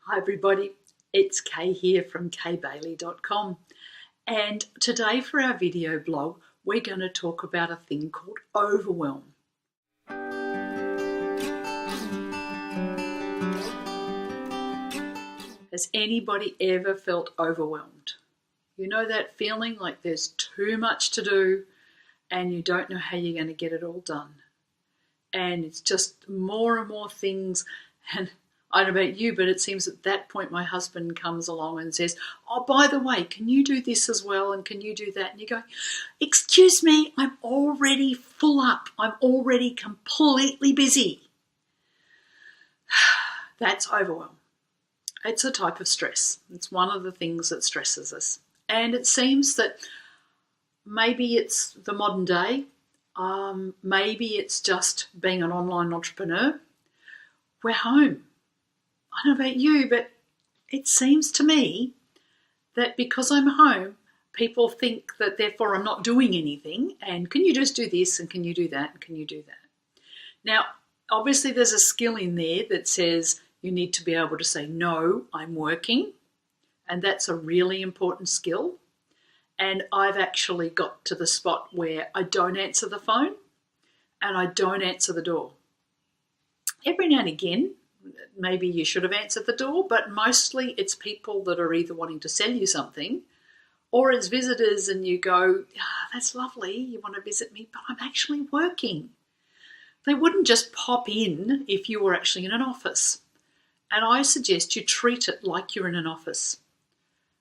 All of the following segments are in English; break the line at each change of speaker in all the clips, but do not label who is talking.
Hi everybody, it's Kay here from KayBayly.com, and today for our video blog we're going to talk about a thing called overwhelm. Has anybody ever felt overwhelmed? You know that feeling like there's too much to do and you don't know how you're going to get it all done, and it's just more and more things. And I don't know about you, but it seems at that point my husband comes along and says, oh, by the way, can you do this as well? And can you do that? And you go, excuse me, I'm already full up. I'm already completely busy. That's overwhelm. It's a type of stress. It's one of the things that stresses us. And it seems that maybe it's the modern day. Maybe it's just being an online entrepreneur. We're home. I don't know about you, but it seems to me that because I'm home, people think that therefore I'm not doing anything, and can you just do this, and can you do that, and can you do that? Now, obviously there's a skill in there that says you need to be able to say, no, I'm working, and that's a really important skill. And I've actually got to the spot where I don't answer the phone and I don't answer the door. Every now and again, maybe you should have answered the door, but mostly it's people that are either wanting to sell you something or it's visitors and you go, that's lovely, you want to visit me, but I'm actually working. They wouldn't just pop in if you were actually in an office. And I suggest you treat it like you're in an office.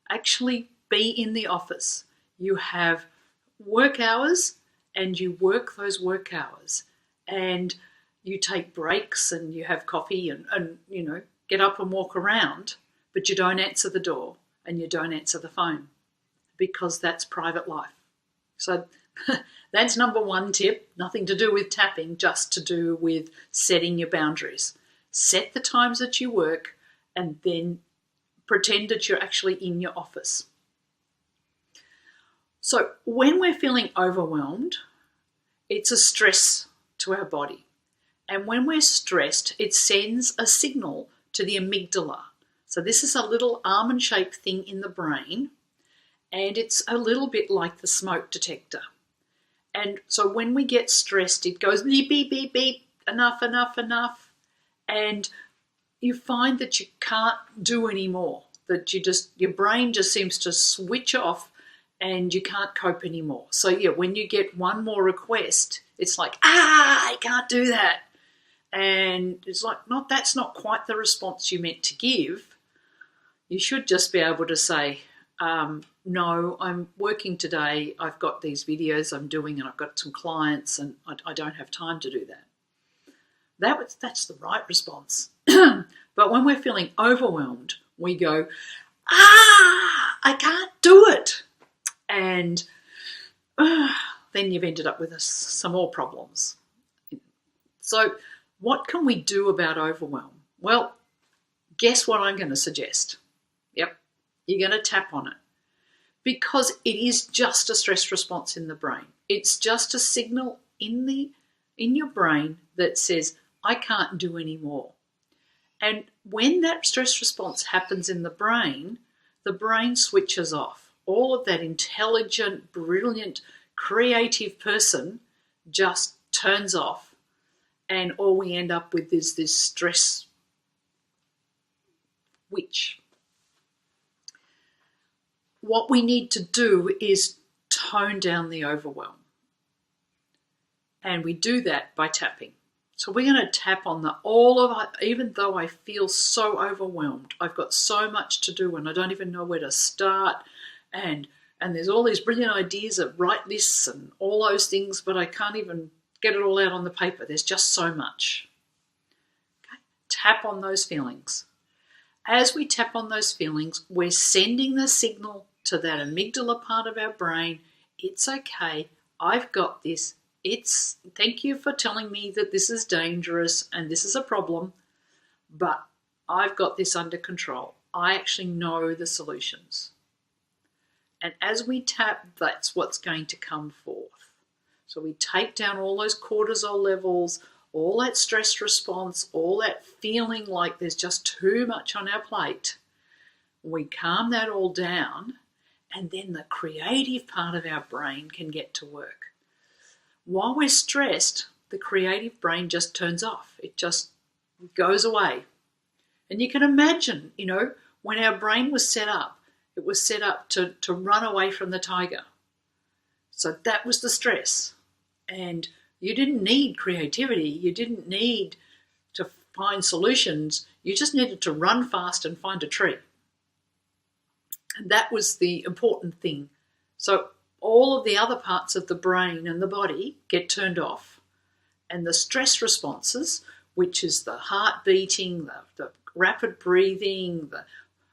Actually be in the office. You have work hours and you work those work hours, and you take breaks and you have coffee and you know, get up and walk around, but you don't answer the door and you don't answer the phone, because that's private life. So that's number one tip, nothing to do with tapping, just to do with setting your boundaries. Set the times that you work and then pretend that you're actually in your office. So when we're feeling overwhelmed, it's a stress to our body. And when we're stressed, it sends a signal to the amygdala. So this is a little almond-shaped thing in the brain, and it's a little bit like the smoke detector. And so when we get stressed, it goes beep, beep, beep, beep, enough, enough, enough. And you find that you can't do anymore, that your brain just seems to switch off and you can't cope anymore. So yeah, when you get one more request, it's like, I can't do that. And it's like, that's not quite the response you meant to give. You should just be able to say, no, I'm working today. I've got these videos I'm doing and I've got some clients and I don't have time to do that. That's the right response. But when we're feeling overwhelmed, we go, I can't do it. And then you've ended up with some more problems. So what can we do about overwhelm? Well, guess what I'm going to suggest? Yep, you're going to tap on it, because it is just a stress response in the brain. It's just a signal in your brain that says, I can't do any more. And when that stress response happens in the brain switches off. All of that intelligent, brilliant, creative person just turns off, and all we end up with is this stress switch. What we need to do is tone down the overwhelm. And we do that by tapping. So we're going to tap on even though I feel so overwhelmed, I've got so much to do and I don't even know where to start. And there's all these brilliant ideas of write lists and all those things, but I can't even get it all out on the paper. There's just so much. Okay? Tap on those feelings. As we tap on those feelings, we're sending the signal to that amygdala part of our brain, it's okay, I've got this. Thank you for telling me that this is dangerous and this is a problem, but I've got this under control. I actually know the solutions. And as we tap, that's what's going to come forth. So we take down all those cortisol levels, all that stress response, all that feeling like there's just too much on our plate. We calm that all down, and then the creative part of our brain can get to work. While we're stressed, the creative brain just turns off. It just goes away. And you can imagine, when our brain was set up, it was set up to run away from the tiger. So that was the stress. And you didn't need creativity. You didn't need to find solutions. You just needed to run fast and find a tree. And that was the important thing. So all of the other parts of the brain and the body get turned off. And the stress responses, which is the heart beating, the rapid breathing,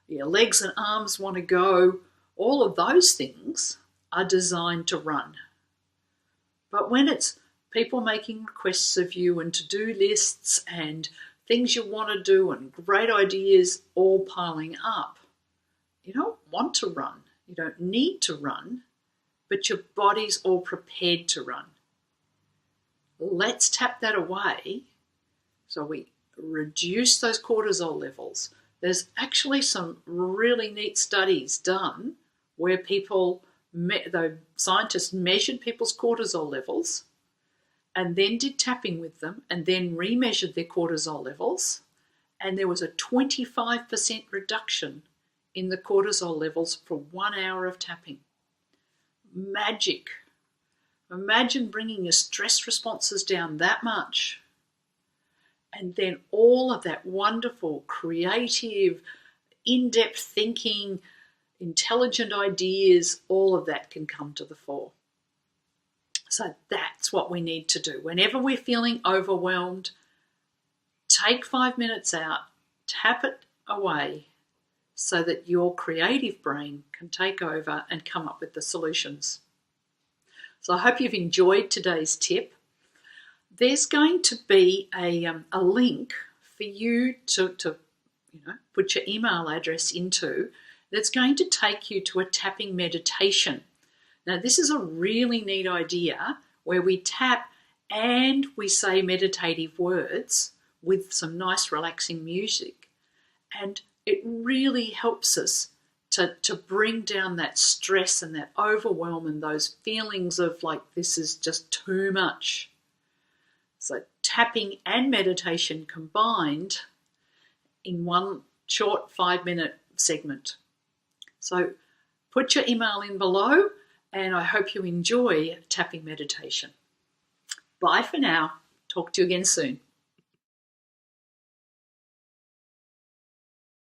your legs and arms want to go, all of those things are designed to run. But when it's people making requests of you and to-do lists and things you want to do and great ideas all piling up, you don't want to run. You don't need to run, but your body's all prepared to run. Let's tap that away so we reduce those cortisol levels. There's actually some really neat studies done where the scientists measured people's cortisol levels and then did tapping with them and then remeasured their cortisol levels, and there was a 25% reduction in the cortisol levels for 1 hour of tapping. Magic. Imagine bringing your stress responses down that much. And then all of that wonderful, creative, in-depth thinking, intelligent ideas, all of that can come to the fore. So that's what we need to do. Whenever we're feeling overwhelmed, take 5 minutes out, tap it away so that your creative brain can take over and come up with the solutions. So I hope you've enjoyed today's tip. There's going to be a link for you to put your email address into that's going to take you to a tapping meditation. Now, this is a really neat idea where we tap and we say meditative words with some nice relaxing music. And it really helps us to bring down that stress and that overwhelm and those feelings of like this is just too much. So tapping and meditation combined in one short 5-minute segment. So put your email in below, and I hope you enjoy tapping meditation. Bye for now. Talk to you again soon.